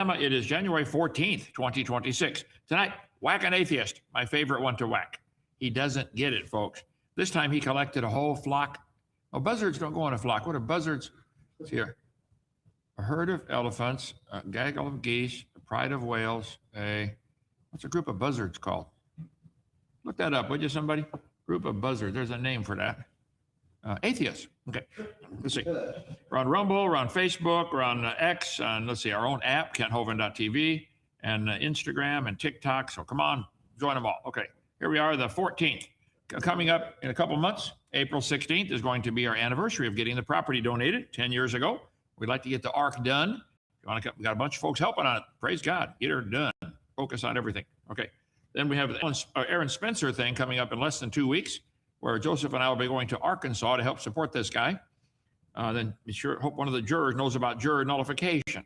It is January 14th, 2026. Tonight, whack an atheist, my favorite one to whack. He doesn't get it, folks. This time he collected a whole flock. Oh, buzzards don't go in a flock. What are buzzards? Let's see here. A herd of elephants, a gaggle of geese, a pride of whales, what's a group of buzzards called? Look that up, would you, somebody? Group of buzzards, there's a name for that. Atheists. Okay, let's see. We're on Rumble, we're on Facebook, we're on X, on, let's see, our own app, KentHovind.tv, and Instagram and TikTok. So come on, join them all. Okay, here we are, the 14th. Coming up in a couple months, April 16th is going to be our anniversary of getting the property donated 10 years ago. We'd like to get the Ark done. We got a bunch of folks helping on it. Praise God, get her done. Focus on everything. Okay, then we have the Aaron Spencer thing coming up in less than 2 weeks, where Joseph and I will be going to Arkansas to help support this guy. Then be sure, hope one of the jurors knows about juror nullification.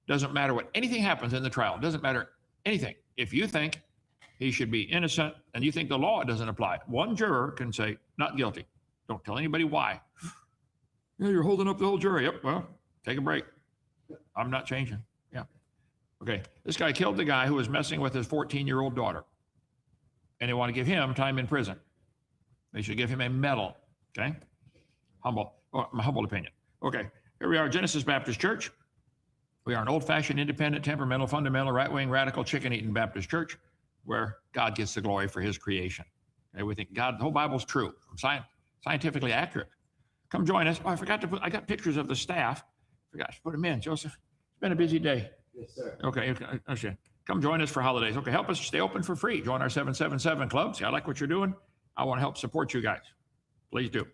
Doesn't matter what anything happens in the trial. Doesn't matter anything. If you think he should be innocent and you think the law doesn't apply, one juror can say, not guilty. Don't tell anybody why. Yeah, you're holding up the whole jury. Yep, well, take a break. I'm not changing. Yeah. Okay, this guy killed the guy who was messing with his 14-year-old daughter. And they want to give him time in prison. They should give him a medal, okay? My humble opinion. Okay, here we are, Genesis Baptist Church. We are an old-fashioned, independent, temperamental, fundamental, right-wing, radical, chicken-eating Baptist church where God gets the glory for his creation. Okay, we think God, the whole Bible's true, scientifically accurate. Come join us. Oh, I forgot to put, I got pictures of the staff. Forgot to put them in, Joseph. It's been a busy day. Yes, sir. Okay, come join us for holidays. Okay, help us stay open for free. Join our 777 club. See, I like what you're doing. I want to help support you guys. Please do.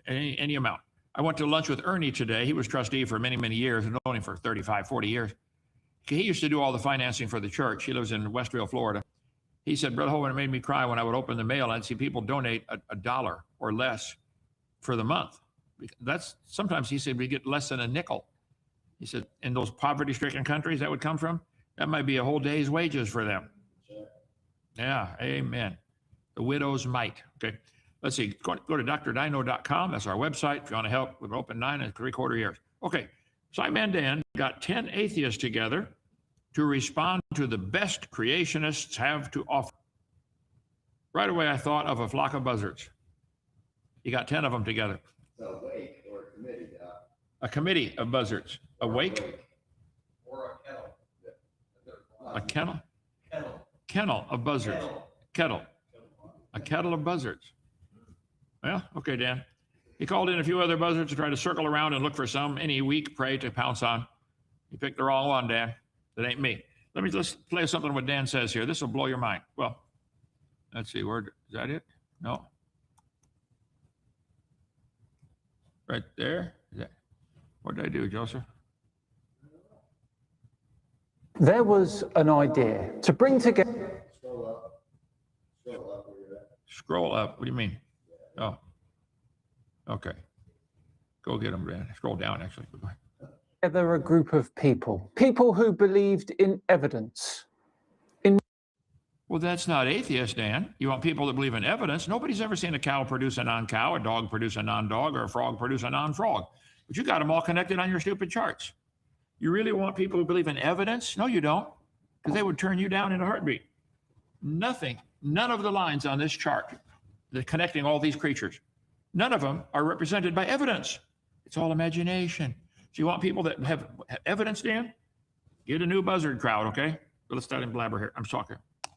Any amount. I went to lunch with Ernie today. He was trustee for many, many years. I've known him for 35, 40 years. He used to do all the financing for the church. He lives in Westville, Florida. He said, Brother Hovind, it made me cry when I would open the mail and I'd see people donate a dollar or less for the month. That's sometimes, he said, we get less than a nickel. He said, in those poverty-stricken countries that would come from, that might be a whole day's wages for them. Yeah, amen. The widow's mite. Okay, let's see. Go to drdino.com. That's our website. If you want to help, we've been open 9 3/4 years. Okay, Simon Dan got 10 atheists together to respond to the best creationists have to offer. Right away, I thought of a flock of buzzards. He got 10 of them together. So wake or a committee, a committee of buzzards. Awake? Or a kettle. A kennel? Kettle. Kennel of buzzards. Kettle. A kettle of buzzards. Well, okay, Dan. He called in a few other buzzards to try to circle around and look for any weak prey to pounce on. You picked the wrong one, Dan. That ain't me. Let's play something what Dan says here. This will blow your mind. Well, let's see. Is that it? No. Right there. What did I do, Joseph? There was an idea to bring together. Scroll up. Scroll up where you're at. Scroll up. What do you mean? Oh. Okay. Go get them, Dan. Scroll down, actually. Together a group of people who believed in evidence. Well, that's not atheist, Dan. You want people that believe in evidence. Nobody's ever seen a cow produce a non-cow, a dog produce a non-dog, or a frog produce a non-frog. But you got them all connected on your stupid charts. You really want people who believe in evidence? No, you don't, because they would turn you down in a heartbeat. Nothing, none of the lines on this chart that connecting all these creatures, none of them are represented by evidence. It's all imagination. So you want people that have evidence, Dan? Get a new buzzard crowd, okay? But let's start in blabber here. I'm talking.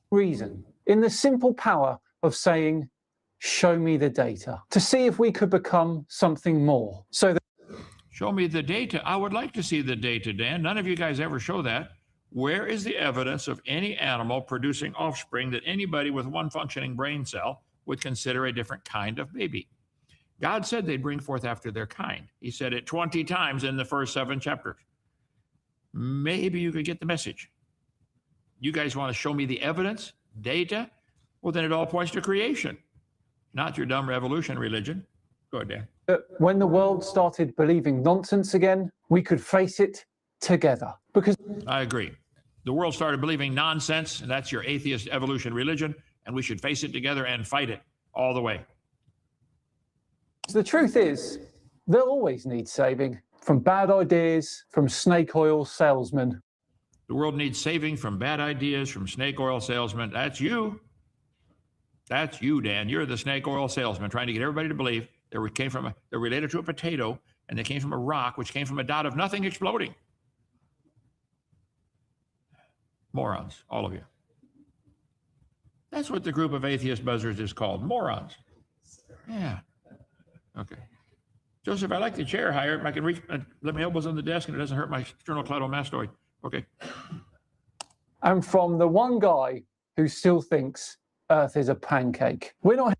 Reason in the simple power of saying, show me the data, to see if we could become something more. So that show me the data. I would like to see the data, Dan. None of you guys ever show that. Where is the evidence of any animal producing offspring that anybody with one functioning brain cell would consider a different kind of baby? God said they'd bring forth after their kind. He said it 20 times in the first 7 chapters. Maybe you could get the message. You guys want to show me the evidence, data? Well, then it all points to creation, not your dumb revolution religion. Go ahead, Dan. When the world started believing nonsense again, we could face it together. Because I agree. The world started believing nonsense, and that's your atheist evolution religion, and we should face it together and fight it all the way. The truth is, they'll always need saving from bad ideas, from snake oil salesmen. The world needs saving from bad ideas, from snake oil salesmen. That's you. That's you, Dan. You're the snake oil salesman trying to get everybody to believe they're related to a potato and they came from a rock, which came from a dot of nothing exploding. Morons, all of you. That's what the group of atheist buzzards is called, morons. Yeah. Okay. Joseph, I like the chair higher. I can reach, let my elbows on the desk and it doesn't hurt my sternocleidomastoid. Okay. And from the one guy who still thinks Earth is a pancake. We're not.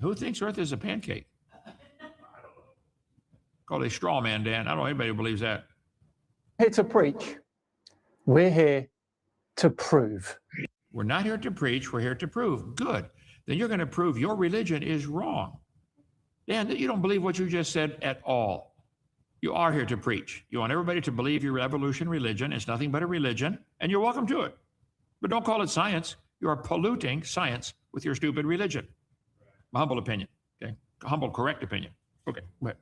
Who thinks Earth is a pancake? Called a straw man, Dan. I don't know anybody who believes that. Here to preach. We're here to prove. We're not here to preach. We're here to prove. Good. Then you're going to prove your religion is wrong. Dan, you don't believe what you just said at all. You are here to preach. You want everybody to believe your evolution religion. It's nothing but a religion, and you're welcome to it. But don't call it science. You are polluting science with your stupid religion. My humble opinion. Okay. Humble, correct opinion. Okay. Go ahead.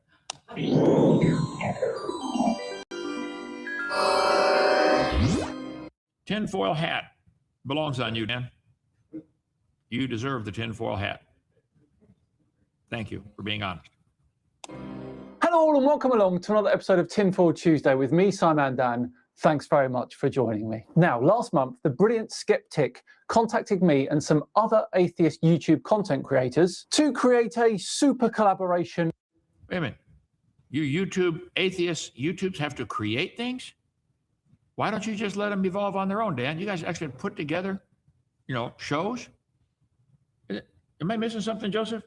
Tinfoil hat belongs on you, Dan. You deserve the tinfoil hat. Thank you for being honest. Hello all and welcome along to another episode of Tinfoil Tuesday with me, Simon Dan. Thanks very much for joining me. Now, last month, the brilliant skeptic contacted me and some other atheist YouTube content creators to create a super collaboration. Wait a minute. You atheists, YouTubes have to create things? Why don't you just let them evolve on their own, Dan? You guys actually put together, shows? Am I missing something, Joseph?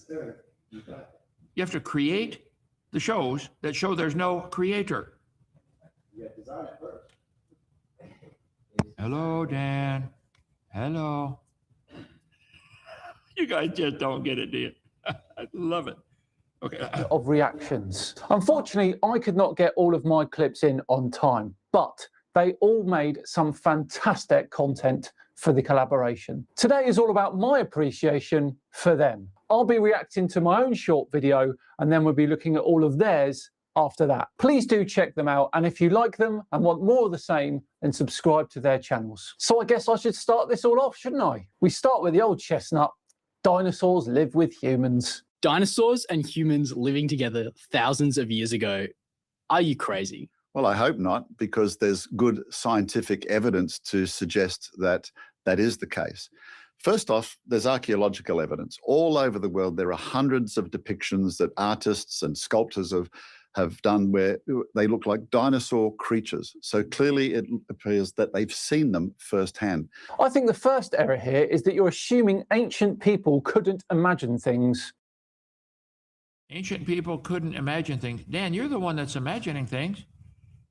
You have to create the shows that show there's no creator. You have to design it first. Hello, Dan. Hello. You guys just don't get it, do you? I love it. Okay. Of reactions. Unfortunately, I could not get all of my clips in on time, but they all made some fantastic content for the collaboration. Today is all about my appreciation for them. I'll be reacting to my own short video and then we'll be looking at all of theirs after that. Please do check them out, and if you like them and want more of the same, then subscribe to their channels. So I guess I should start this all off, shouldn't I? We start with the old chestnut. Dinosaurs live with humans. Dinosaurs and humans living together thousands of years ago. Are you crazy? Well, I hope not, because there's good scientific evidence to suggest that that is the case. First off, there's archaeological evidence. All over the world, there are hundreds of depictions that artists and sculptors have done where they look like dinosaur creatures. So clearly it appears that they've seen them firsthand. I think the first error here is that you're assuming ancient people couldn't imagine things. Ancient people couldn't imagine things. Dan, you're the one that's imagining things.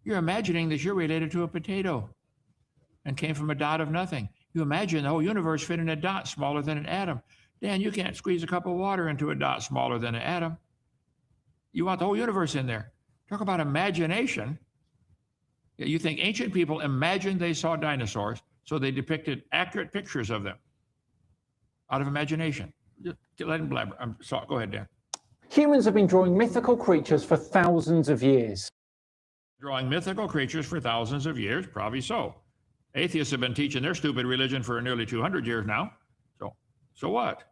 You're imagining that you're related to a potato and came from a dot of nothing. You imagine the whole universe fit in a dot smaller than an atom. Dan, you can't squeeze a cup of water into a dot smaller than an atom. You want the whole universe in there. Talk about imagination. You think ancient people imagined they saw dinosaurs, so they depicted accurate pictures of them out of imagination. Just let him blabber. Go ahead, Dan. Humans have been drawing mythical creatures for thousands of years. Drawing mythical creatures for thousands of years, probably so. Atheists have been teaching their stupid religion for nearly 200 years now. So what?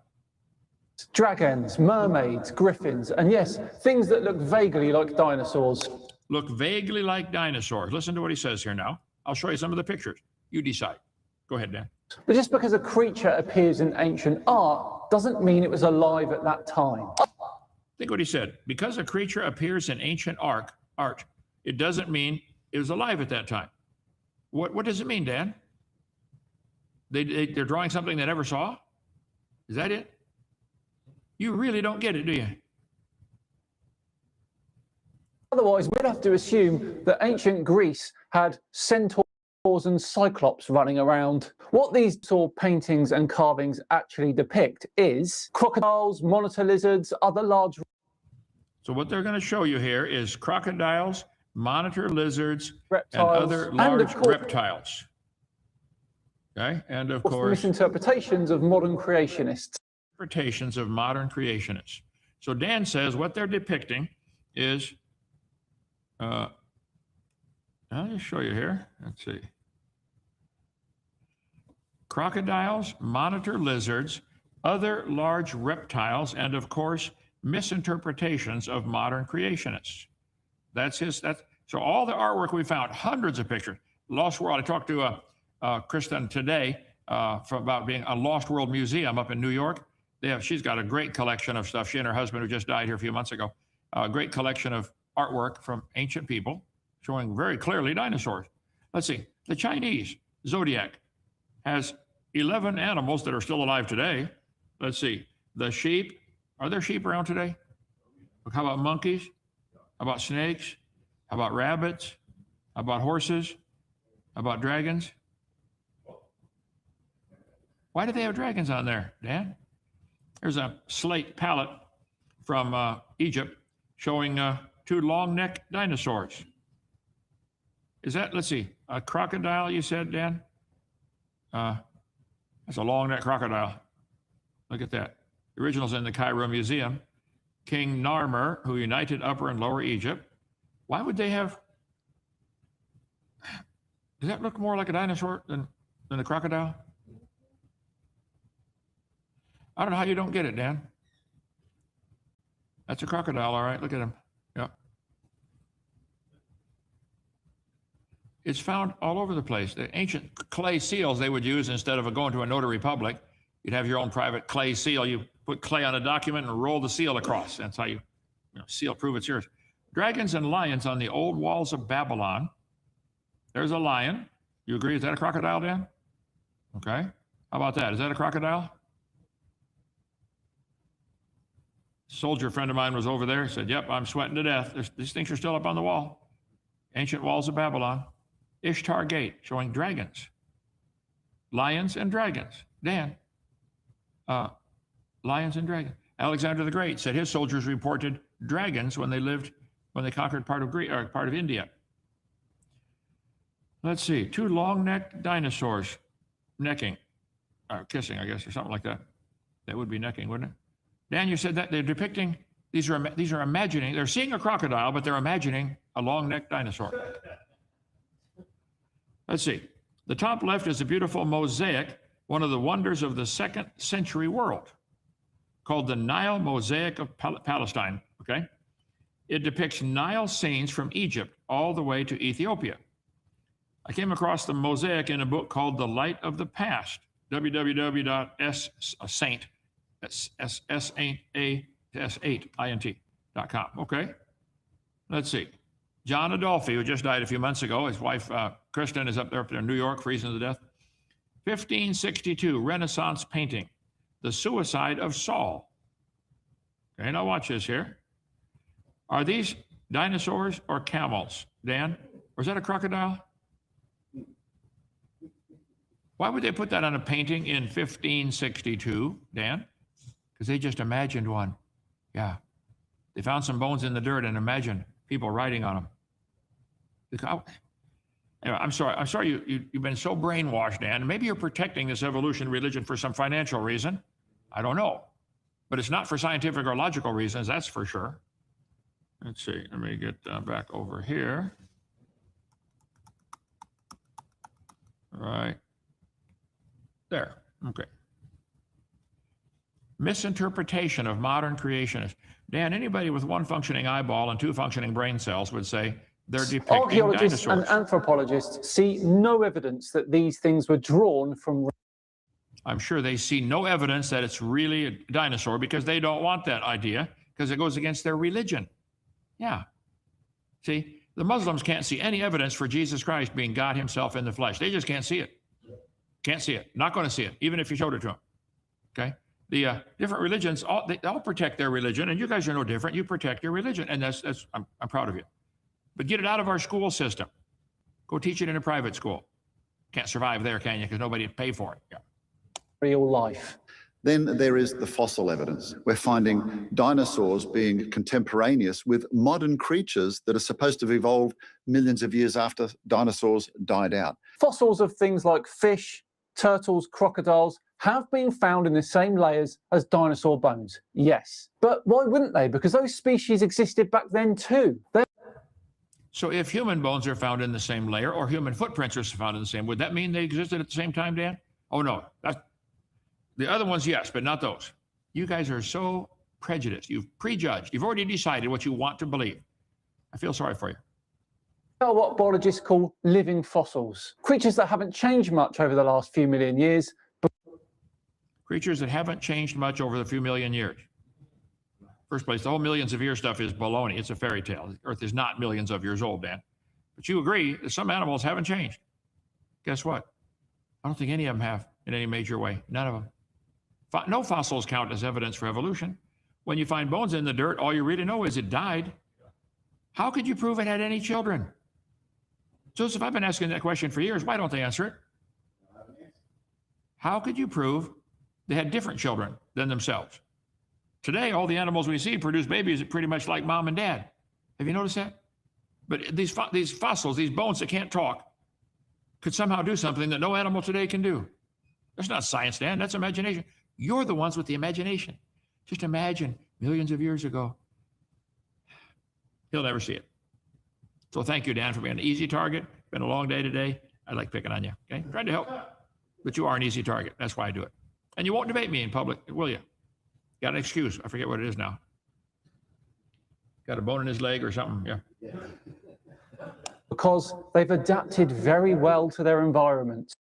Dragons, mermaids, griffins, and yes, things that look vaguely like dinosaurs. Look vaguely like dinosaurs. Listen to what he says here now. I'll show you some of the pictures. You decide. Go ahead, Dan. But just because a creature appears in ancient art doesn't mean it was alive at that time. Think what he said. Because a creature appears in ancient art, it doesn't mean it was alive at that time. What does it mean, Dan? They're drawing something they never saw? Is that it? You really don't get it, do you? Otherwise, we'd have to assume that ancient Greece had centaurs and cyclops running around. What these paintings and carvings actually depict is crocodiles, monitor lizards, other large... So what they're going to show you here is crocodiles, monitor lizards, reptiles, and other large reptiles. Okay, and of course, misinterpretations of modern creationists. Interpretations of modern creationists. So Dan says what they're depicting is I'll just show you here. Let's see. Crocodiles, monitor lizards, other large reptiles, and of course, misinterpretations of modern creationists. So all the artwork we found, hundreds of pictures. Lost World, I talked to Kristen today about being a Lost World Museum up in New York. She's got a great collection of stuff. She and her husband, who just died here a few months ago, a great collection of artwork from ancient people showing very clearly dinosaurs. Let's see, the Chinese zodiac has 11 animals that are still alive today. Let's see, the sheep. Are there sheep around today? How about monkeys? How about snakes? How about rabbits? How about horses? How about dragons? Why do they have dragons on there, Dan? There's a slate palette from Egypt showing 2 long-necked dinosaurs. Is that, let's see, a crocodile, you said, Dan? That's a long-necked crocodile. Look at that. The original's in the Cairo Museum. King Narmer, who united Upper and Lower Egypt. Why would they have, does that look more like a dinosaur than a crocodile? I don't know how you don't get it, Dan. That's a crocodile, all right. Look at him. Yeah. It's found all over the place. The ancient clay seals they would use instead of going to a notary public. You'd have your own private clay seal. You put clay on a document and roll the seal across. That's how you seal, prove it's yours. Dragons and lions on the old walls of Babylon. There's a lion. You agree? Is that a crocodile, Dan? Okay. How about that? Is that a crocodile? Soldier friend of mine was over there, said, yep, I'm sweating to death. These things are still up on the wall. Ancient walls of Babylon. Ishtar Gate, showing dragons. Lions and dragons. Dan, lions and dragons. Alexander the Great said his soldiers reported dragons when they conquered part of India. Let's see, 2 long-necked dinosaurs necking, kissing, I guess, or something like that. That would be necking, wouldn't it? Dan, you said that they're depicting, these are imagining, they're seeing a crocodile, but they're imagining a long-necked dinosaur. Let's see. The top left is a beautiful mosaic, one of the wonders of the 2nd century world, called the Nile Mosaic of Palestine, okay? It depicts Nile scenes from Egypt all the way to Ethiopia. I came across the mosaic in a book called The Light of the Past, www.saint.com. Okay, let's see. John Adolphi, who just died a few months ago, his wife Kristen is up there in New York, freezing to death. 1562 Renaissance painting, The Suicide of Saul. Okay, now watch this here. Are these dinosaurs or camels, Dan? Or is that a crocodile? Why would they put that on a painting in 1562, Dan? Because they just imagined one. Yeah. They found some bones in the dirt and imagined people riding on them. Anyway, I'm sorry you've been so brainwashed, Dan. Maybe you're protecting this evolution religion for some financial reason. I don't know. But it's not for scientific or logical reasons, that's for sure. Let's see. Let me get back over here. All right. There. Okay. Misinterpretation of modern creationists. Dan, anybody with 1 functioning eyeball and 2 functioning brain cells would say they're depicting Archaeologists dinosaurs. and anthropologists see no evidence that these things were drawn from. I'm sure they see no evidence that it's really a dinosaur because they don't want that idea because it goes against their religion. Yeah. See, the Muslims can't see any evidence for Jesus Christ being God himself in the flesh. They just can't see it. Can't see it. Not going to see it, even if you showed it to them. Okay? The different religions, they all protect their religion, and you guys are no different. You protect your religion, and I'm proud of you. But get it out of our school system. Go teach it in a private school. Can't survive there, can you? Because nobody would pay for it. Yeah. Real life. Then there is the fossil evidence. We're finding dinosaurs being contemporaneous with modern creatures that are supposed to have evolved millions of years after dinosaurs died out. Fossils of things like fish, turtles, crocodiles have been found in the same layers as dinosaur bones, yes. But why wouldn't they? Because those species existed back then too. So if human bones are found in the same layer or human footprints are found in the same, would that mean they existed at the same time, Dan? Oh, no. The other ones, yes, but not those. You guys are so prejudiced. You've prejudged. You've already decided what you want to believe. I feel sorry for you. Are what biologists call living fossils, creatures that haven't changed much over the last few million years. Creatures that haven't changed much over the few million years. First place, the whole millions of year stuff is baloney. It's a fairy tale. The Earth is not millions of years old, Dan. But you agree that some animals haven't changed. Guess what? I don't think any of them have in any major way. None of them. No fossils count as evidence for evolution. When you find bones in the dirt, all you really know is it died. How could you prove it had any children? Joseph, I've been asking that question for years. Why don't they answer it? How could you prove they had different children than themselves? Today, all the animals we see produce babies pretty much like mom and dad. Have you noticed that? But these fossils, these bones that can't talk, could somehow do something that no animal today can do. That's not science, Dan. That's imagination. You're the ones with the imagination. Just imagine millions of years ago. He'll never see it. So thank you, Dan, for being an easy target. Been a long day today. I like picking on you. Okay, trying to help. But you are an easy target. That's why I do it. And you won't debate me in public, will you? Got an excuse. I forget what it is now. Got a bone in his leg or something. Yeah. Because they've adapted very well to their environment.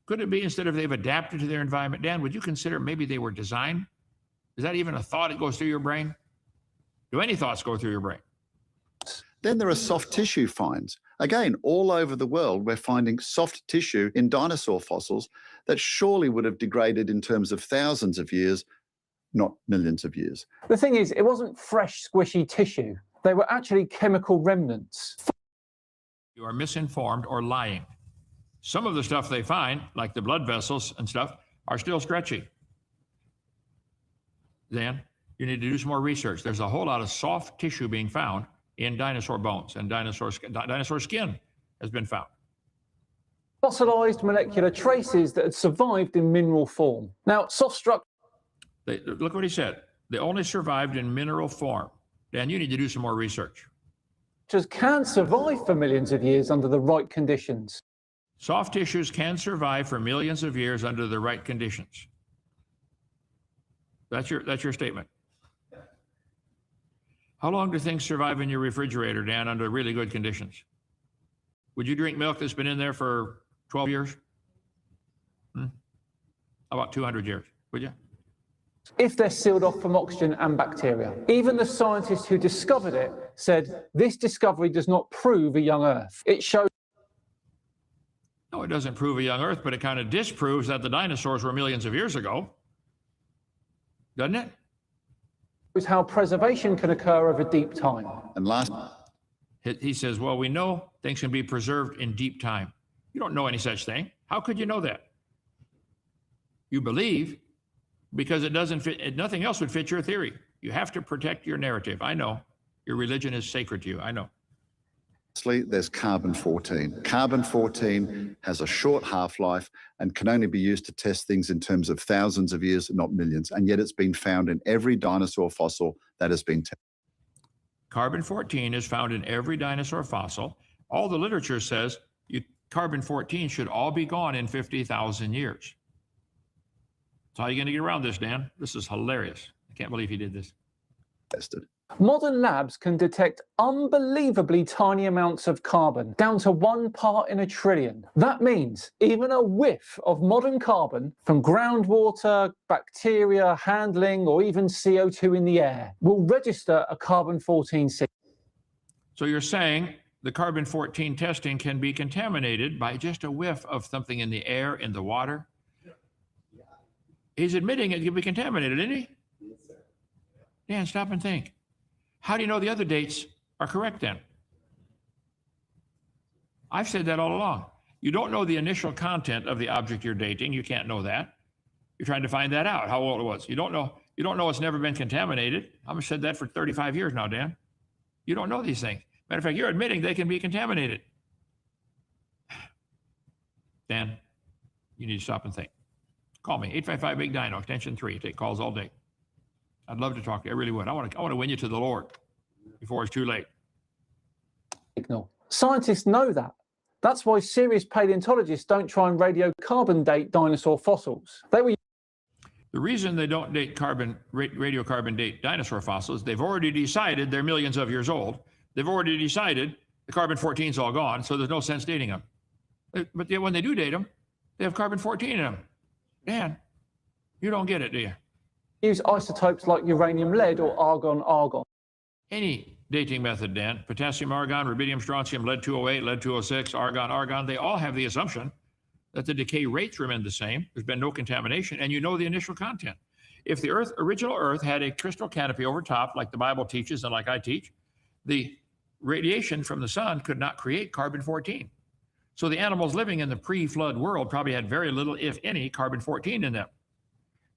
Could it be instead of they've adapted to their environment? Dan, would you consider maybe they were designed? Is that even a thought that goes through your brain? Do any thoughts go through your brain? Then there are soft tissue finds. Again, all over the world, we're finding soft tissue in dinosaur fossils that surely would have degraded in terms of thousands of years, not millions of years. The thing is, it wasn't fresh, squishy tissue. They were actually chemical remnants. You are misinformed or lying. Some of the stuff they find, like the blood vessels and stuff, are still stretchy. Dan, you need to do some more research. There's a whole lot of soft tissue being found in dinosaur bones, and dinosaur skin has been found. Fossilized molecular traces that had survived in mineral form. Now, soft structures. Look what he said. They only survived in mineral form. Dan, you need to do some more research. Can survive for millions of years under the right conditions. Soft tissues can survive for millions of years under the right conditions. That's your statement. How long do things survive in your refrigerator, Dan, under really good conditions? Would you drink milk that's been in there for 12 years? How about 200 years? Would you? If they're sealed off from oxygen and bacteria. Even the scientists who discovered it said this discovery does not prove a young Earth. It shows. No, it doesn't prove a young Earth, but it kind of disproves that the dinosaurs were millions of years ago. Doesn't it? How preservation can occur over deep time. And last, he says, well, we know things can be preserved in deep time. You don't know any such thing. How could you know that? You believe because it doesn't fit, nothing else would fit your theory. You have to protect your narrative. I know. Your religion is sacred to you. I know. lastly, there's carbon-14. Carbon-14 has a short half-life and can only be used to test things in terms of thousands of years, not millions. And yet it's been found in every dinosaur fossil that has been tested. Carbon-14 is found in every dinosaur fossil. All the literature says carbon-14 should all be gone in 50,000 years. So how are you going to get around this, Dan? This is hilarious. I can't believe he did this. Tested. Modern labs can detect unbelievably tiny amounts of carbon, down to 1 part in a trillion. That means even a whiff of modern carbon from groundwater, bacteria, handling, or even CO2 in the air will register a carbon-14 signal. So you're saying the carbon-14 testing can be contaminated by just a whiff of something in the air, in the water? He's admitting it can be contaminated, isn't he? Dan, stop and think. How do you know the other dates are correct then? I've said that all along. You don't know the initial content of the object you're dating. You can't know that. You're trying to find that out, how old it was. You don't know it's never been contaminated. I've said that for 35 years now, Dan. You don't know these things. Matter of fact, you're admitting they can be contaminated. Dan, you need to stop and think. Call me, 855-BIG-DINO, extension 3. Take calls all day. I'd love to talk to you. I really would. I want to win you to the Lord before it's too late. signal. Scientists know that. That's why serious paleontologists don't try and radiocarbon date dinosaur fossils. The reason they don't radiocarbon date dinosaur fossils, they've already decided they're millions of years old. They've already decided the carbon-14 is all gone, so there's no sense dating them. But when they do date them, they have carbon-14 in them. Dan, you don't get it, do you? Use isotopes like uranium lead or argon argon. Any dating method, Dan, potassium argon, rubidium strontium, lead 208, lead 206, argon argon, they all have the assumption that the decay rates remain the same. There's been no contamination, and you know the initial content. If the original Earth had a crystal canopy over top, like the Bible teaches and like I teach, the radiation from the sun could not create carbon-14. So the animals living in the pre-flood world probably had very little, if any, carbon-14 in them.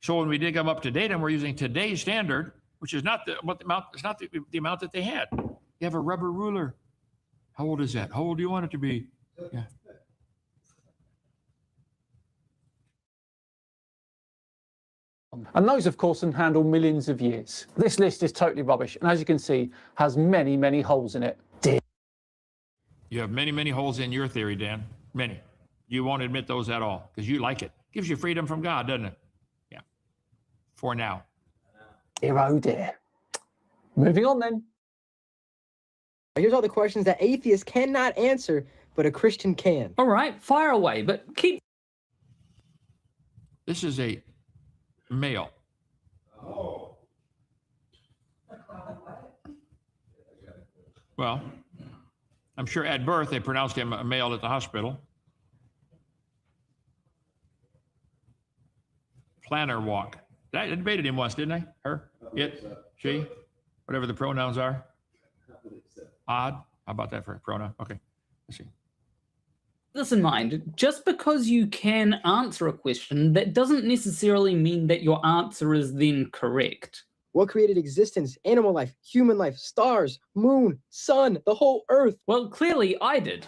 So when we dig them up to date, and we're using today's standard, which is not the amount that they had. You have a rubber ruler. How old is that? How old do you want it to be? Yeah. And those, of course, can handle millions of years. This list is totally rubbish, and as you can see, has many, many holes in it. You have many, many holes in your theory, Dan. Many. You won't admit those at all because you like it. Gives you freedom from God, doesn't it? Yeah. For now. Dear, oh dear. Moving on then. Here's all the questions that atheists cannot answer, but a Christian can. All right, fire away, but keep... This is a male. Well, I'm sure at birth they pronounced him a male at the hospital. Planner walk. I debated him once, didn't I? Her, it, she, whatever the pronouns are. Odd. How about that for a pronoun? Okay, let's see. this in mind. Just because you can answer a question, that doesn't necessarily mean that your answer is then correct. What created existence? Animal life, human life, stars, moon, sun, the whole earth. Well, clearly I did.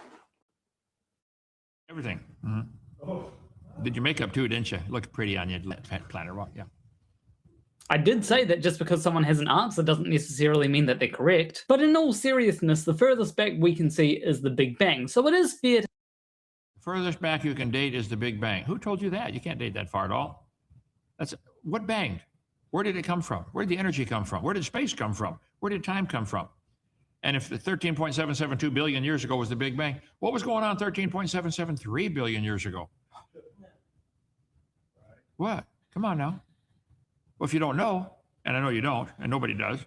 Everything. Mm-hmm. Did your makeup too, didn't you? Looked pretty on your planner walk, yeah. I did say that just because someone has an answer doesn't necessarily mean that they're correct. But in all seriousness, the furthest back we can see is the Big Bang. So it is fair to... The furthest back you can date is the Big Bang. Who told you that? You can't date that far at all. That's what banged? Where did it come from? Where did the energy come from? Where did space come from? Where did time come from? And if the 13.772 billion years ago was the Big Bang, what was going on 13.773 billion years ago? What? Come on now. Well, if you don't know, and I know you don't, and nobody does,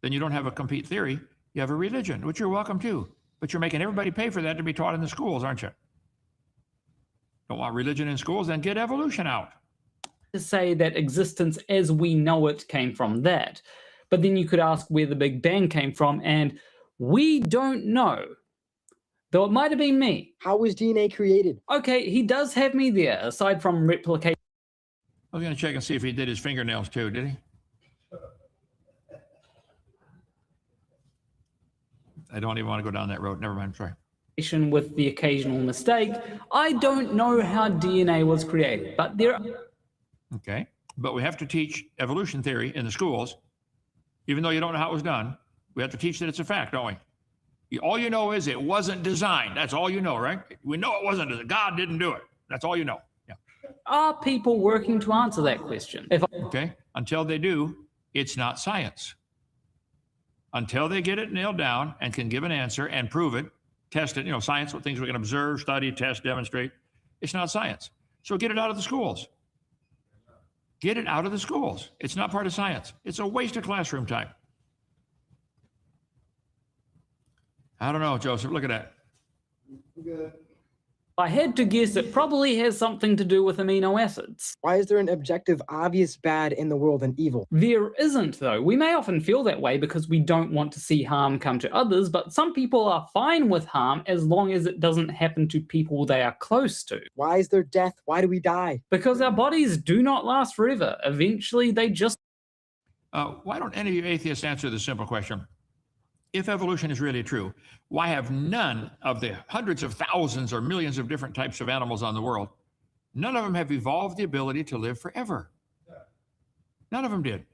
then you don't have a complete theory. You have a religion, which you're welcome to. But you're making everybody pay for that to be taught in the schools, aren't you? Don't want religion in schools? Then get evolution out. To say that existence as we know it came from that. But then you could ask where the Big Bang came from, and we don't know. Though it might have been me. How was DNA created? Okay, he does have me there, aside from replication. I was going to check and see if he did his fingernails too, did he? I don't even want to go down that road. Never mind, sorry. With the occasional mistake, I don't know how DNA was created, but there... Okay, but we have to teach evolution theory in the schools, even though you don't know how it was done. We have to teach that it's a fact, don't we? All you know is it wasn't designed. That's all you know, right? We know it wasn't designed. God didn't do it. That's all you know. Yeah. Are people working to answer that question? Okay, until they do, it's not science. Until they get it nailed down and can give an answer and prove it, test it, science, what things we can observe, study, test, demonstrate, it's not science. So get it out of the schools. Get it out of the schools. It's not part of science. It's a waste of classroom time. I don't know, Joseph, look at that. Good. I had to guess it probably has something to do with amino acids. Why is there an objective, obvious bad in the world and evil? There isn't, though. We may often feel that way because we don't want to see harm come to others, but some people are fine with harm as long as it doesn't happen to people they are close to. Why is there death? Why do we die? Because our bodies do not last forever. Eventually, they just... Why don't any of you atheists answer this simple question? If evolution is really true, why have none of the hundreds of thousands or millions of different types of animals on the world, none of them have evolved the ability to live forever? None of them did.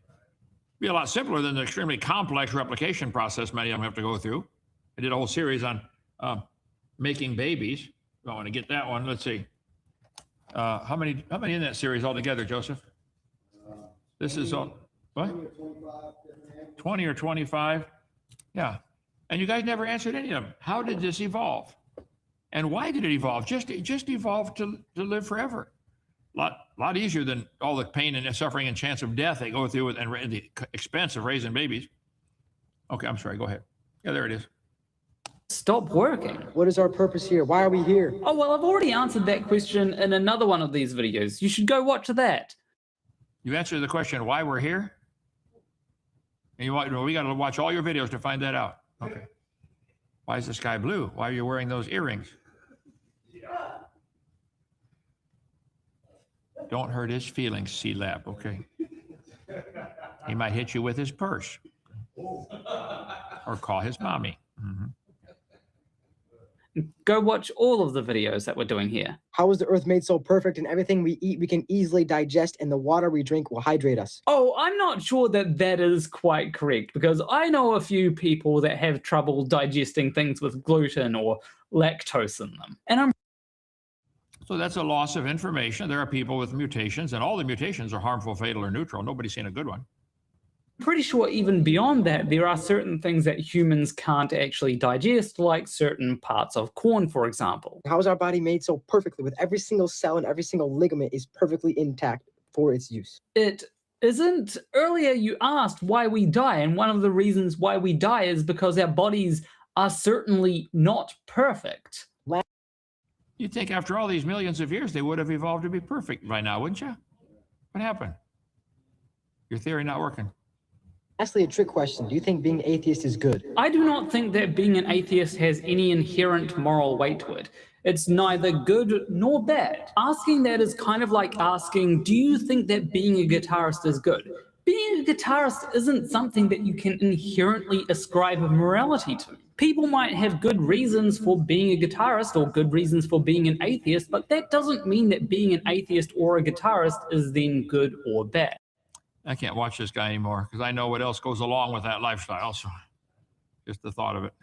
Be a lot simpler than the extremely complex replication process many of them have to go through. I did a whole series on making babies. I want to get that one. Let's see. How many in that series altogether, Joseph? This is all, what? 20 or 25? Yeah. And you guys never answered any of them. How did this evolve? And why did it evolve? It just evolved to live forever. Lot easier than all the pain and suffering and chance of death they go through with, and the expense of raising babies. Okay, I'm sorry. Go ahead. Yeah, there it is. Stop working. What is our purpose here? Why are we here? Oh, well, I've already answered that question in another one of these videos. You should go watch that. You answered the question why we're here? And we got to watch all your videos to find that out. Okay. Why is the sky blue? Why are you wearing those earrings? Don't hurt his feelings, C-Lab, okay? He might hit you with his purse or call his mommy. Go watch all of the videos that we're doing here. How is the earth made so perfect and everything we eat we can easily digest and the water we drink will hydrate us? Oh, I'm not sure that is quite correct, because I know a few people that have trouble digesting things with gluten or lactose in them. And So that's a loss of information. There are people with mutations, and all the mutations are harmful, fatal, or neutral. Nobody's seen a good one. pretty sure even beyond that, there are certain things that humans can't actually digest, like certain parts of corn, for example. How is our body made so perfectly with every single cell and every single ligament is perfectly intact for its use? It isn't. Earlier you asked why we die, and one of the reasons why we die is because our bodies are certainly not perfect. You'd think after all these millions of years, they would have evolved to be perfect by now, wouldn't you? What happened? Your theory not working. Lastly, a trick question. Do you think being atheist is good? I do not think that being an atheist has any inherent moral weight to it. It's neither good nor bad. Asking that is kind of like asking, do you think that being a guitarist is good? Being a guitarist isn't something that you can inherently ascribe a morality to. People might have good reasons for being a guitarist or good reasons for being an atheist, but that doesn't mean that being an atheist or a guitarist is then good or bad. I can't watch this guy anymore because I know what else goes along with that lifestyle. So just the thought of it.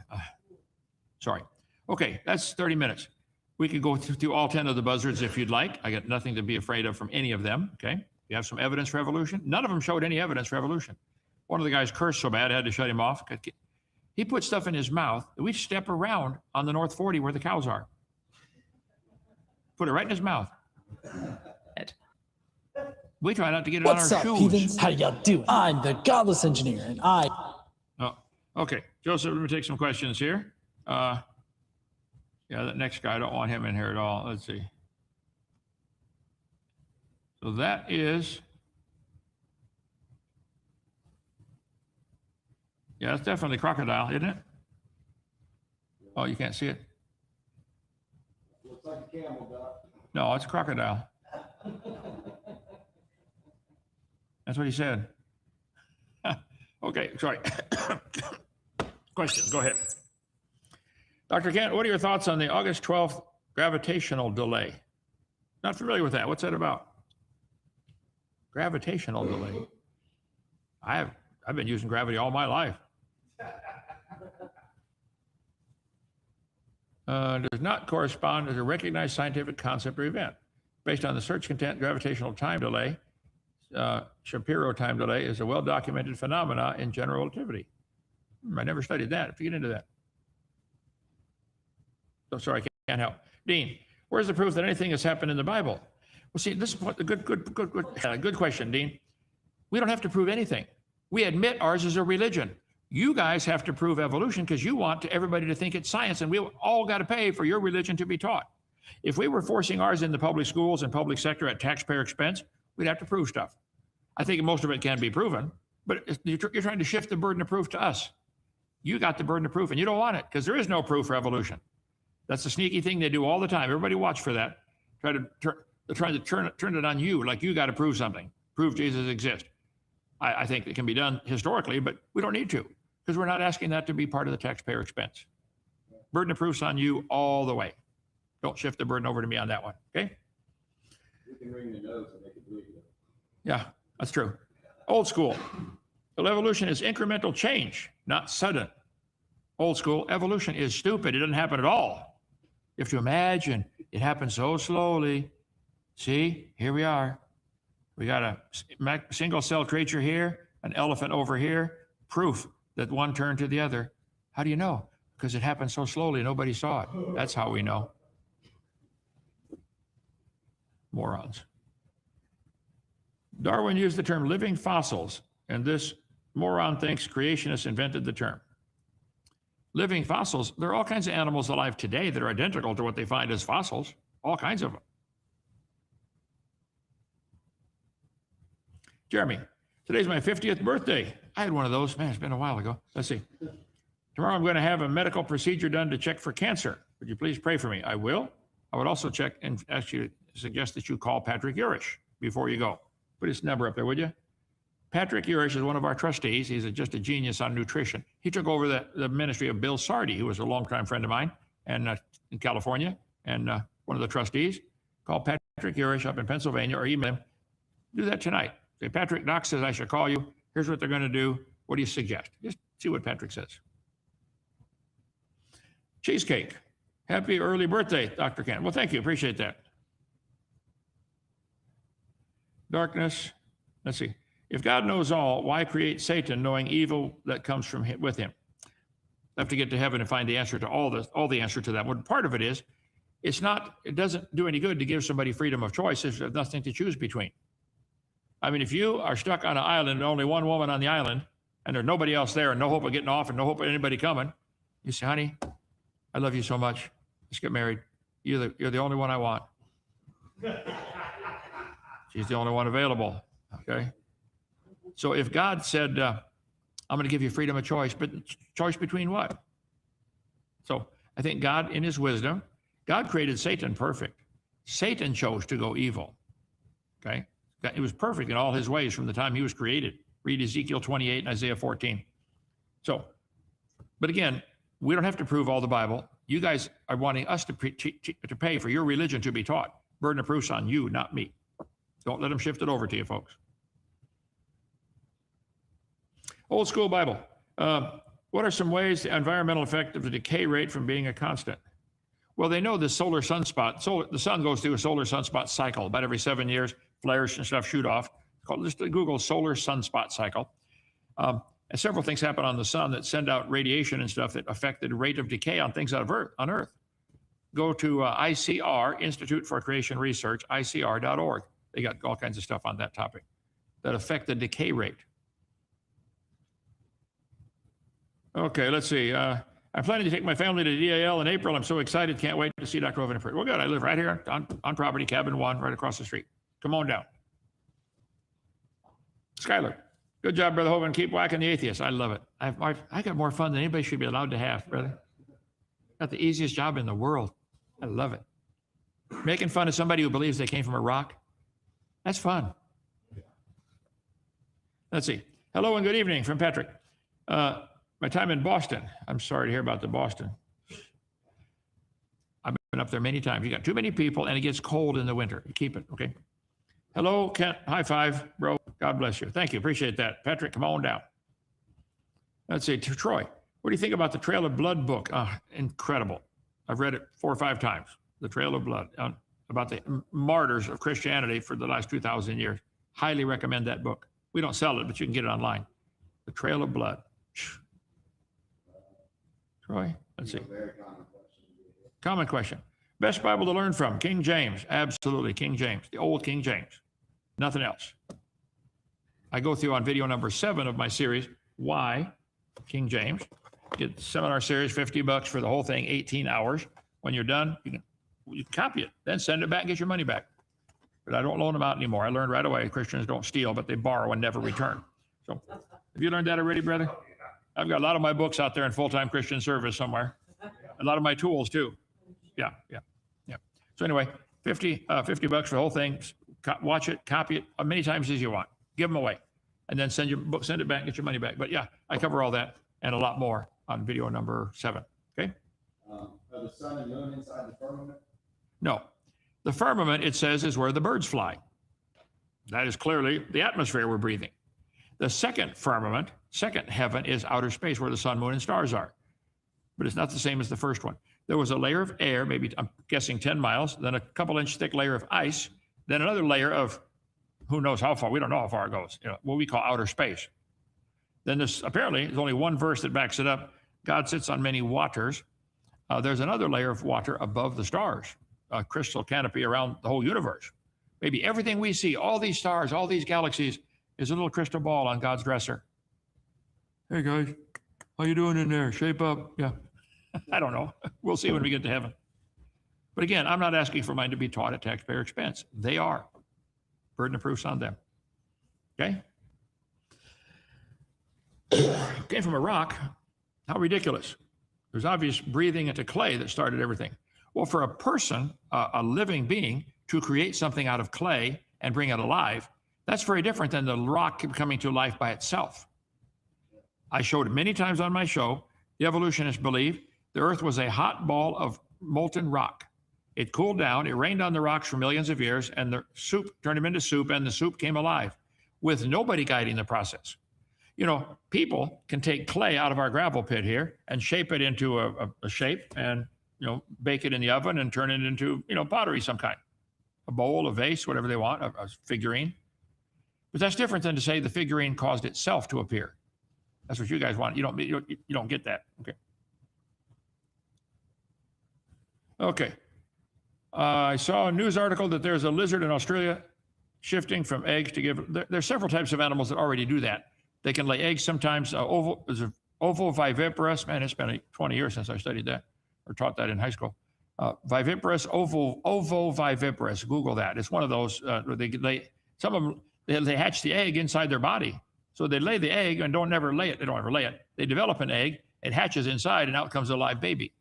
Sorry. Okay, that's 30 minutes. We could go through all 10 of the buzzards if you'd like. I got nothing to be afraid of from any of them. Okay. You have some evidence for evolution? None of them showed any evidence for evolution. One of the guys cursed so bad I had to shut him off. He put stuff in his mouth that we step around on the North 40 where the cows are. Put it right in his mouth. We try not to get it What's on up, our shoes. heathens? How y'all doing? I'm the Godless Engineer, and I... Oh, okay. Joseph, let me take some questions here. Yeah, that next guy, I don't want him in here at all. Let's see. So that is... Yeah, that's definitely crocodile, isn't it? Oh, you can't see it? Looks like a camel, Doc. No, it's a crocodile. That's what he said. Okay, sorry. Question, go ahead. Dr. Kent, what are your thoughts on the August 12th gravitational delay? Not familiar with that. What's that about? Gravitational delay. I've been using gravity all my life. Does not correspond to a recognized scientific concept or event. Based on the search content, gravitational time delay, Shapiro time delay is a well-documented phenomena in general relativity. I never studied that. If you get into that. So sorry, I can't help. Dean, where's the proof that anything has happened in the Bible? Well, see, this is what the good question, Dean. We don't have to prove anything. We admit ours is a religion. You guys have to prove evolution because you want everybody to think it's science, and we all got to pay for your religion to be taught. If we were forcing ours in the public schools and public sector at taxpayer expense, we'd have to prove stuff. I think most of it can be proven, but you're trying to shift the burden of proof to us. You got the burden of proof, and you don't want it because there is no proof for evolution. That's a sneaky thing they do all the time. Everybody watch for that. They're trying to turn it on you, like you got to prove something, prove Jesus exists. I think it can be done historically, but we don't need to because we're not asking that to be part of the taxpayer expense. Burden of proof's on you all the way. Don't shift the burden over to me on that one, okay? We can ring the nose and make it bleed. Yeah, that's true. Old school. Well, evolution is incremental change, not sudden. Old school, evolution is stupid. It doesn't happen at all. You have to imagine it happens so slowly. See, here we are. We got a single cell creature here, an elephant over here, proof that one turned to the other. How do you know? Because it happened so slowly, nobody saw it. That's how we know. Morons. Darwin used the term living fossils, and this moron thinks creationists invented the term. Living fossils, there are all kinds of animals alive today that are identical to what they find as fossils, all kinds of them. Jeremy, today's my 50th birthday. I had one of those. Man, it's been a while ago. Let's see. Tomorrow I'm going to have a medical procedure done to check for cancer. Would you please pray for me? I will. I would also check and actually suggest that you call Patrick Urish before you go. Put his number up there, would you? Patrick Urish is one of our trustees. He's just a genius on nutrition. He took over the ministry of Bill Sardi, who was a longtime friend of mine and in California, and one of the trustees. Call Patrick Urish up in Pennsylvania or email him. Do that tonight. Say, Patrick, Doc says I should call you. Here's what they're going to do. What do you suggest? Just see what Patrick says. Cheesecake. Happy early birthday, Dr. Kent. Well, thank you. Appreciate that. Darkness. Let's see. If God knows all, why create Satan knowing evil that comes from him, with him? I have to get to heaven and find the answer to all the answer to that. Well, part of it is, it doesn't do any good to give somebody freedom of choice if there's nothing to choose between. I mean, if you are stuck on an island and only one woman on the island and there's nobody else there and no hope of getting off and no hope of anybody coming, you say, honey, I love you so much. Let's get married. You're the only one I want. She's the only one available. Okay. So if God said, I'm going to give you freedom of choice, but choice between what? So I think God, in his wisdom, God created Satan perfect. Satan chose to go evil. Okay. It was perfect in all his ways from the time he was created. Read Ezekiel 28 and Isaiah 14. So, but again, we don't have to prove all the Bible. You guys are wanting us to pay for your religion to be taught. Burden of proof's on you, not me. Don't let them shift it over to you, folks. Old school Bible. What are some ways the environmental effect of the decay rate from being a constant? Well, they know the solar sunspot. The sun goes through a solar sunspot cycle about every 7 years. Flares and stuff shoot off. Just Google solar sunspot cycle. And several things happen on the sun that send out radiation and stuff that affect the rate of decay on things on Earth. Go to ICR, Institute for Creation Research, ICR.org. They got all kinds of stuff on that topic that affect the decay rate. Okay, let's see. I'm planning to take my family to DAL in April. I'm so excited. Can't wait to see Dr. Hovind. Well, good. I live right here on property, cabin 1, right across the street. Come on down. Skylar, good job, Brother Hovind. Keep whacking the atheists. I love it. I got more fun than anybody should be allowed to have, brother. Got the easiest job in the world. I love it. Making fun of somebody who believes they came from a rock. That's fun. Let's see. Hello and good evening from Patrick. My time in Boston. I'm sorry to hear about the Boston. I've been up there many times. You got too many people and it gets cold in the winter. You keep it, okay? Hello, Kent. High five, bro. God bless you. Thank you. Appreciate that. Patrick, come on down. Let's see. Troy, what do you think about the Trail of Blood book? Incredible. I've read it 4 or 5 times. The Trail of Blood, about the martyrs of Christianity for the last 2,000 years. Highly recommend that book. We don't sell it, but you can get it online. The Trail of Blood. Troy, let's see. Common question. Best Bible to learn from? King James. Absolutely, King James. The old King James. Nothing else. I go through on video number 7 of my series, Why King James. Get seminar series, $50 for the whole thing, 18 hours. When you're done, you can copy it, then send it back and get your money back. But I don't loan them out anymore. I learned right away Christians don't steal, but they borrow and never return. So have you learned that already, brother? I've got a lot of my books out there in full-time Christian service somewhere. A lot of my tools too. Yeah. So anyway, $50 for the whole thing. Watch it, copy it as many times as you want. Give them away, and then send it back, get your money back. But yeah, I cover all that and a lot more on video number 7. Okay. Are the sun and moon inside the firmament? No, the firmament, it says, is where the birds fly. That is clearly the atmosphere we're breathing. The second firmament, second heaven, is outer space where the sun, moon, and stars are. but it's not the same as the first one. There was a layer of air, maybe I'm guessing 10 miles, then a couple inch thick layer of ice, then another layer of who knows how far. We don't know how far it goes. What we call outer space. Then there's only one verse that backs it up. God sits on many waters. There's another layer of water above the stars, a crystal canopy around the whole universe. Maybe everything we see, all these stars, all these galaxies, is a little crystal ball on God's dresser. Hey guys, how you doing in there? Shape up. Yeah. I don't know. We'll see when we get to heaven. But again, I'm not asking for mine to be taught at taxpayer expense. They are. Burden of proof's on them. Okay? Came from a rock. How ridiculous. There's obvious breathing into clay that started everything. Well, for a person, a living being, to create something out of clay and bring it alive, that's very different than the rock coming to life by itself. I showed it many times on my show. The evolutionists believe the Earth was a hot ball of molten rock. It cooled down, it rained on the rocks for millions of years, and the soup turned them into soup, and the soup came alive with nobody guiding the process. People can take clay out of our gravel pit here and shape it into a shape and, bake it in the oven and turn it into, pottery some kind, a bowl, a vase, whatever they want, a figurine. But that's different than to say the figurine caused itself to appear. That's what you guys want. You don't get that. Okay. I saw a news article that there's a lizard in Australia shifting from eggs to give. There's several types of animals that already do that. They can lay eggs sometimes. Ovoviviparous. Man, it's been 20 years since I studied that or taught that in high school. Viviparous, ovoviviparous. Google that. It's one of those where some of them, they hatch the egg inside their body. So they lay the egg and don't ever lay it. They don't ever lay it. They develop an egg, it hatches inside, and out comes a live baby.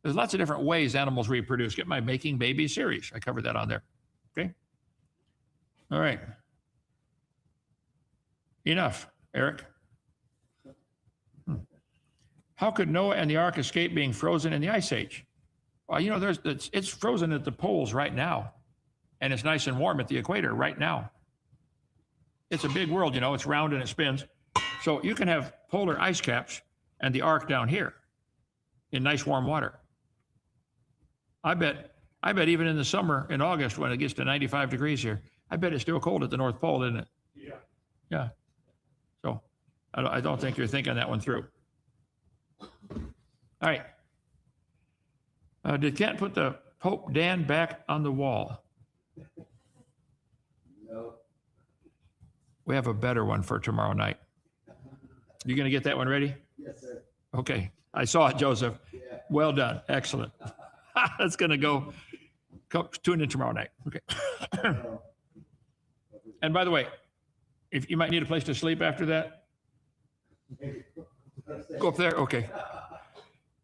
There's lots of different ways animals reproduce. Get my Making Babies series. I covered that on there. Okay? All right. Enough, Eric. How could Noah and the ark escape being frozen in the ice age? Well, it's frozen at the poles right now, and it's nice and warm at the equator right now. It's a big world, it's round and it spins. So you can have polar ice caps and the ark down here in nice warm water. I bet even in the summer, in August, when it gets to 95 degrees here, I bet it's still cold at the North Pole, isn't it? Yeah. So I don't think you're thinking that one through. All right. Did Kent put the Pope Dan back on the wall? No. We have a better one for tomorrow night. You going to get that one ready? Yes, sir. Okay. I saw it, Joseph. Yeah. Well done. Excellent. That's going to go. Tune in tomorrow night. Okay. And by the way, if you might need a place to sleep after that, go up there. Okay.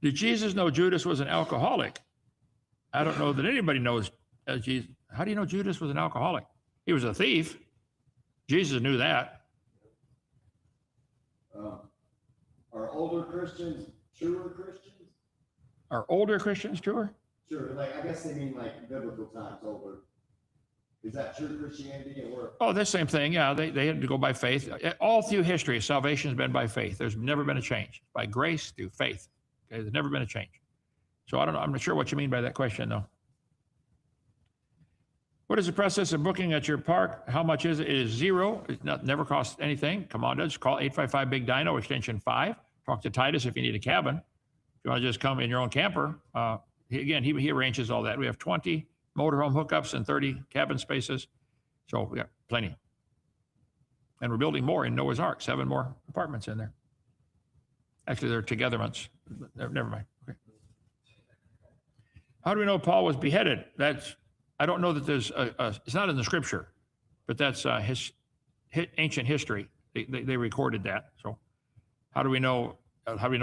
Did Jesus know Judas was an alcoholic? I don't know that anybody knows. Jesus. How do you know Judas was an alcoholic? He was a thief. Jesus knew that. Are older Christians truer Christians? Are older Christians truer? Sure, I guess they mean biblical times older. Is that true Christianity or? Oh, the same thing. Yeah, they had to go by faith. All through history, salvation has been by faith. There's never been a change. By grace through faith. Okay, there's never been a change. So I don't know. I'm not sure what you mean by that question, though. What is the process of booking at your park? How much is it? It is zero. It never costs anything. Come on, just call 855-BIG-DINO, extension 5. Talk to Titus if you need a cabin. If you want to just come in your own camper, he arranges all that. We have 20 motorhome hookups and 30 cabin spaces. So we got plenty. And we're building more in Noah's Ark, 7 more apartments in there. Actually, they're togetherments. Never mind. Okay. How do we know Paul was beheaded? I don't know that there's it's not in the scripture, but that's ancient history. They recorded that. So how do we know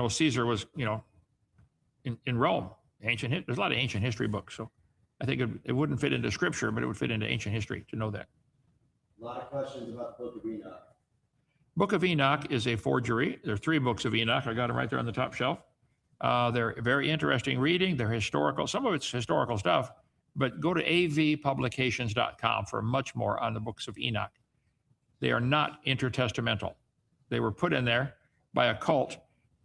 Caesar was, in Rome? There's a lot of ancient history books. So I think it wouldn't fit into scripture, but it would fit into ancient history to know that. A lot of questions about the Book of Enoch. Book of Enoch is a forgery. There are 3 books of Enoch. I got them right there on the top shelf. They're very interesting reading. They're historical. Some of it's historical stuff, but go to avpublications.com for much more on the books of Enoch. They are not intertestamental. They were put in there by a cult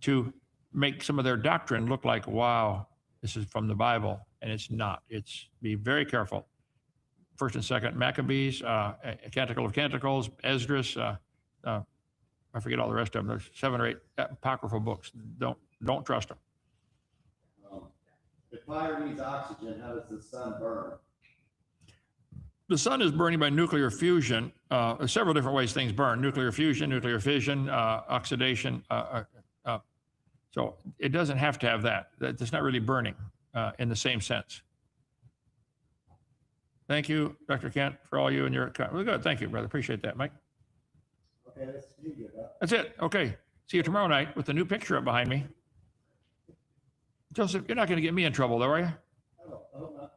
to make some of their doctrine look like, wow, this is from the Bible, and it's not. It's be very careful. First and Second Maccabees, Canticle of Canticles, Esdras. I forget all the rest of them. There's 7 or 8 apocryphal books. Don't trust them. If fire needs oxygen, how does the sun burn? The sun is burning by nuclear fusion. There's several different ways things burn: nuclear fusion, nuclear fission, oxidation. So it doesn't have to have that. It's not really burning in the same sense. Thank you, Dr. Kent, for all you and your. Well, good. Thank you, brother. Appreciate that, Mike. Okay, that's pretty good, huh? That's it. Okay. See you tomorrow night with the new picture up behind me. Joseph, you're not going to get me in trouble, though, are you? I hope not.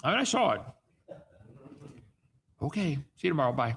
I mean, I saw it. Okay. See you tomorrow. Bye.